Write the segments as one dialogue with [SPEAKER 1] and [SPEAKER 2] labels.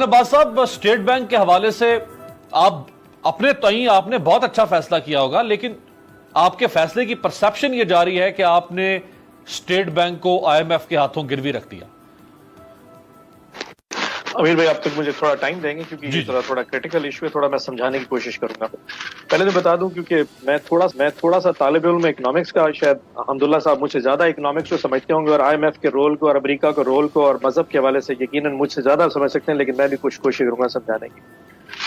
[SPEAKER 1] अब्बास साहब, state bank के हवाले से आप अपने तईं आपने बहुत अच्छा फैसला किया होगा, लेकिन आपके फैसले की परसेप्शन ये जा रही है कि आपने स्टेट बैंक को आईएमएफ के हाथों गिरवी रख दिया।
[SPEAKER 2] अमीर भाई, आप तक मुझे थोड़ा टाइम देंगे क्योंकि ये थोड़ा क्रिटिकल इशू है, थोड़ा मैं समझाने की कोशिश करूंगा। पहले तो बता दूं, क्योंकि मैं थोड़ा सा तालिब इल्म इकोनॉमिक्स का, शायद अहमदुल्ला साहब मुझसे ज्यादा इकोनॉमिक्स को समझते होंगे और आईएमएफ के रोल को और अमेरिका के रोल को और मजहब के हवाले से यकीनन मुझसे ज्यादा समझ सकते हैं, लेकिन मैं भी कुछ कोशिश करूंगा समझाने की।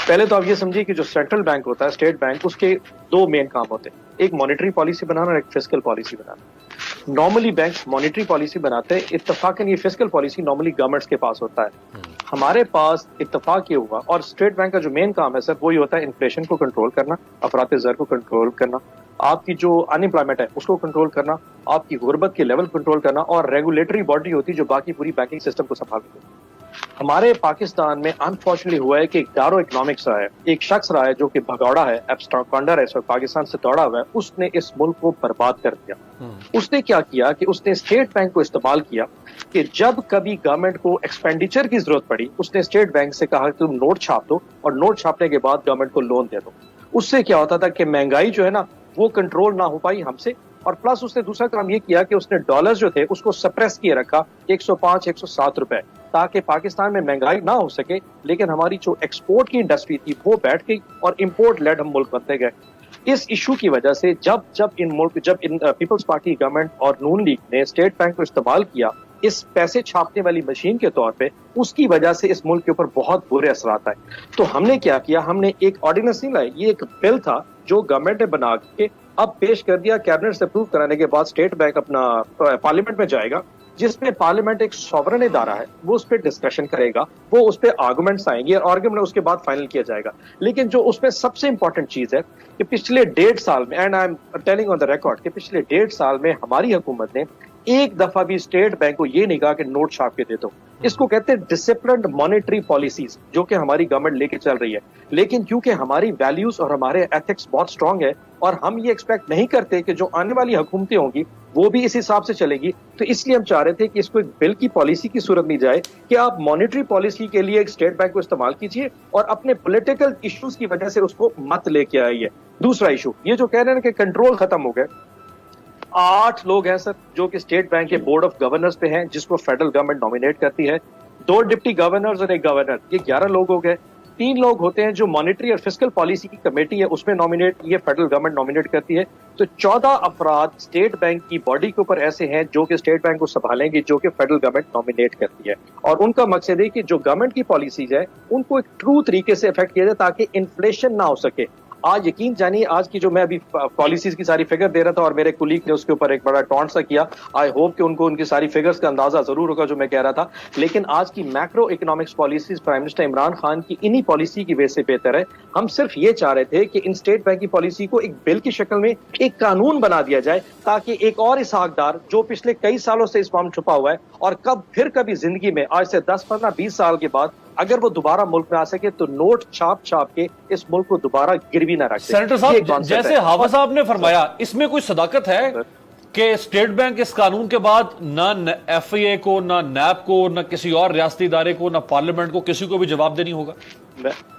[SPEAKER 2] पहले तो आप ये समझिए कि जो सेंट्रल बैंक होता है, स्टेट बैंक, उसके दो मेन काम होते हैं, एक मॉनेटरी पॉलिसी बनाना और एक फिस्कल पॉलिसी बनाना। नॉर्मली बैंक मॉनेटरी पॉलिसी बनाते हैं, इत्तफाकन ये फिस्कल पॉलिसी नॉर्मली गवर्नमेंट्स के पास होता है। हमारे पास इत्तफाक ये हुआ, और स्टेट बैंक का जो मेन काम है सर वो ये होता है इन्फ्लेशन को कंट्रोल करना, अफरात ज़र को कंट्रोल करना, आपकी जो अनएम्प्लॉयमेंट है उसको कंट्रोल करना, आपकी गुर्बत के लेवल कंट्रोल करना, और रेगुलेटरी बॉडी होती है जो बाकी पूरी बैंकिंग सिस्टम को संभालती है। हमारे पाकिस्तान में अनफॉर्चुनेटली हुआ है कि एक डारो इकोनॉमिक्स रहा है, एक शख्स रहा है जो कि भगौड़ा है, एब्स्ट्रॉकंडर है, पाकिस्तान से दौड़ा हुआ है, उसने इस मुल्क को बर्बाद कर दिया। उसने क्या किया कि उसने स्टेट बैंक को इस्तेमाल किया कि जब कभी गवर्नमेंट को एक्सपेंडिचर की जरूरत पड़ी, उसने स्टेट बैंक से कहा कि तुम नोट छाप दो, और नोट छापने के बाद गवर्नमेंट को लोन दे दो। उससे क्या होता था कि महंगाई जो है ना वो कंट्रोल ना हो पाई हमसे, और प्लस उसने दूसरा काम ये किया कि उसने डॉलर्स जो थे उसको सप्रेस किए रखा 105 107 रुपए, ताकि पाकिस्तान में महंगाई ना हो सके, लेकिन हमारी जो एक्सपोर्ट की इंडस्ट्री थी वो बैठ गई और इंपोर्ट लेड हम मुल्क बनते गए। इस इशू की वजह से जब इन पीपल्स पार्टी गवर्नमेंट और नून लीग ने स्टेट बैंक को इस्तेमाल किया इस पैसे छापने वाली मशीन के तौर पे, उसकी वजह से इस मुल्क के ऊपर बहुत बुरे असरात आए। तो हमने क्या किया, हमने एक ऑर्डिनेंस नहीं लाई, ये एक बिल था जो गवर्नमेंट ने बना के अब पेश कर दिया। कैबिनेट से अप्रूव कराने के बाद स्टेट बैंक अपना पार्लियामेंट में जाएगा, जिसमें पार्लियामेंट एक सॉवरन इदारा है, वो उस पर डिस्कशन करेगा, वो उस पर आर्गुमेंट्स आएंगे और आर्गुमेंट उसके बाद फाइनल किया जाएगा। लेकिन जो उसमें सबसे इंपॉर्टेंट चीज है कि पिछले 1.5 साल में, and I am telling on the record, कि पिछले 1.5 साल में हमारी हुकूमत ने एक दफा भी स्टेट बैंक को ये नहीं कहा कि नोट छाप के दे दो। इसको कहते हैं डिसिप्लिन्ड मॉनेटरी पॉलिसीज, जो कि हमारी गवर्नमेंट लेके चल रही है। लेकिन क्योंकि हमारी वैल्यूज और हमारे एथिक्स बहुत स्ट्रांग है और हम ये एक्सपेक्ट नहीं करते कि जो आने वाली हुकूमतें होंगी वो भी इस हिसाब से चलेगी, तो इसलिए हम चाह रहे थे कि इसको एक बिल की पॉलिसी की सूरत में जाए कि आप मॉनेटरी पॉलिसी के लिए एक स्टेट बैंक को इस्तेमाल कीजिए और अपने पॉलिटिकल इश्यूज की वजह से उसको मत लेके आइए। दूसरा इशू ये जो कह रहे हैं कि कंट्रोल खत्म हो गए, 8 लोग हैं सर जो कि स्टेट बैंक के बोर्ड ऑफ गवर्नर्स पे हैं, जिसको फेडरल गवर्नमेंट नॉमिनेट करती है। 2 डिप्टी गवर्नर्स और 1 गवर्नर, ये 11 लोग हो गए। 3 लोग होते हैं जो मॉनेटरी और फिस्कल पॉलिसी की कमेटी है, उसमें नॉमिनेट ये फेडरल गवर्नमेंट नॉमिनेट करती है। तो 14 अफराद स्टेट बैंक की बॉडी के ऊपर ऐसे हैं जो कि स्टेट बैंक को संभालेंगे, जो कि फेडरल गवर्नमेंट नॉमिनेट करती है। और उनका मकसद है कि जो गवर्नमेंट की पॉलिसीज है उनको एक ट्रू तरीके से इफेक्ट किया जाए ताकि इन्फ्लेशन ना हो सके। आज यकीन जानिए, आज की जो मैं अभी पॉलिसीज की सारी फिगर दे रहा था और मेरे कुलीग ने उसके ऊपर एक बड़ा टॉन्ट सा किया, आई होप कि उनको उनकी सारी फिगर्स का अंदाजा जरूर होगा जो मैं कह रहा था। लेकिन आज की macro economics policies prime minister Imran Khan की इन्हीं पॉलिसी की वजह से बेहतर है। हम सिर्फ ये चाह रहे थे कि इन स्टेट बैंक की पॉलिसी को एक बिल की शक्ल में एक कानून बना दिया जाए, ताकि एक और इसहाकदार जो पिछले कई सालों से इस फॉर्म छुपा हुआ है और कभी जिंदगी में आज से 10 15 20 साल के बाद अगर वो दोबारा मुल्क में आ सके तो नोट छाप के इस मुल्क को दोबारा गिरवी ना रख सके।
[SPEAKER 1] सेनेटर साहब, जैसे हावा साहब ने फरमाया, इसमें कोई सदाकत है कि स्टेट बैंक इस कानून के बाद ना एफआईए को, ना नैब को, ना किसी और रियासती इदारे को, ना पार्लियामेंट को, किसी को भी जवाब देनी होगा?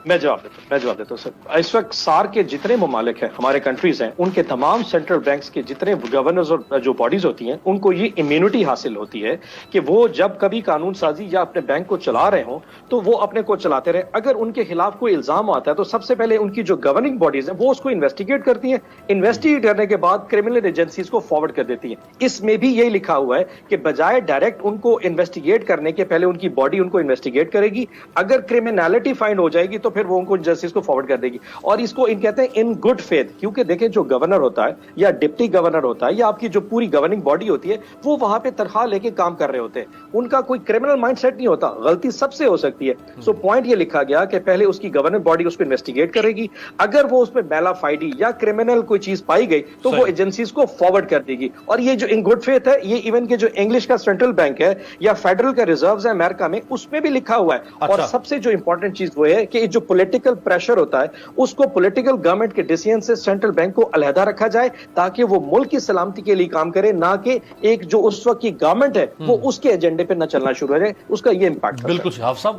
[SPEAKER 2] मैं जवाब देता हूँ सर। इस वक्त सार के जितने ममालिक हैं, हमारे कंट्रीज हैं, उनके तमाम सेंट्रल बैंक्स के जितने गवर्नर्स और जो बॉडीज होती हैं, उनको ये इम्यूनिटी हासिल होती है कि वो जब कभी कानून साजी या अपने बैंक को चला रहे हों तो वो अपने को चलाते रहे। अगर उनके खिलाफ कोई इल्जाम आता है तो सबसे पहले उनकी जो गवर्निंग बॉडीज हैं वो उसको इन्वेस्टिगेट करती हैं, इन्वेस्टिगेट करने के बाद क्रिमिनल एजेंसीज को फॉरवर्ड कर देती हैं। इसमें भी यही लिखा हुआ है कि बजाय डायरेक्ट उनको इन्वेस्टिगेट करने के पहले उनकी बॉडी उनको इन्वेस्टिगेट करेगी, अगर क्रिमिनलिटी फाइंड हो जाएगी तो फिर वो उनको जस्टिस को फॉरवर्ड कर देगी। और इसको इन कहते हैं इन गुड फेथ, क्योंकि देखें जो गवर्नर होता है या डिप्टी गवर्नर होता है या आपकी जो पूरी गवर्निंग बॉडी होती है, वो वहां पे तनख्वाह लेके काम कर रहे होते हैं, उनका कोई क्रिमिनल माइंडसेट नहीं होता, गलती सबसे हो सकती है। सो पॉइंट ये लिखा गया कि पहले उसकी गवर्नर बॉडी उसको इन्वेस्टिगेट करेगी, अगर वो उसमें मैलाफाइडी या क्रिमिनल कोई चीज पाई गई तो वो एजेंसीज को फॉरवर्ड कर देगी। और ये जो इन गुड फेथ है, ये इवन के जो इंग्लिश का सेंट्रल बैंक है या फेडरल का रिजर्व है अमेरिका में, उसमें भी लिखा हुआ है। और सबसे जो इंपॉर्टेंट चीज वो है कि जो पॉलिटिकल प्रेशर होता है उसको पॉलिटिकल गवर्नमेंट के डिसीजन से सेंट्रल बैंक को अलहदा रखा जाए, ताकि वो मुल्क की सलामती के लिए काम करे, ना कि एक जो उस वक्त की गवर्नमेंट है वो उसके एजेंडे पे न चलना शुरू हो जाए। उसका ये इंपैक्ट।
[SPEAKER 1] बिल्कुल साहब।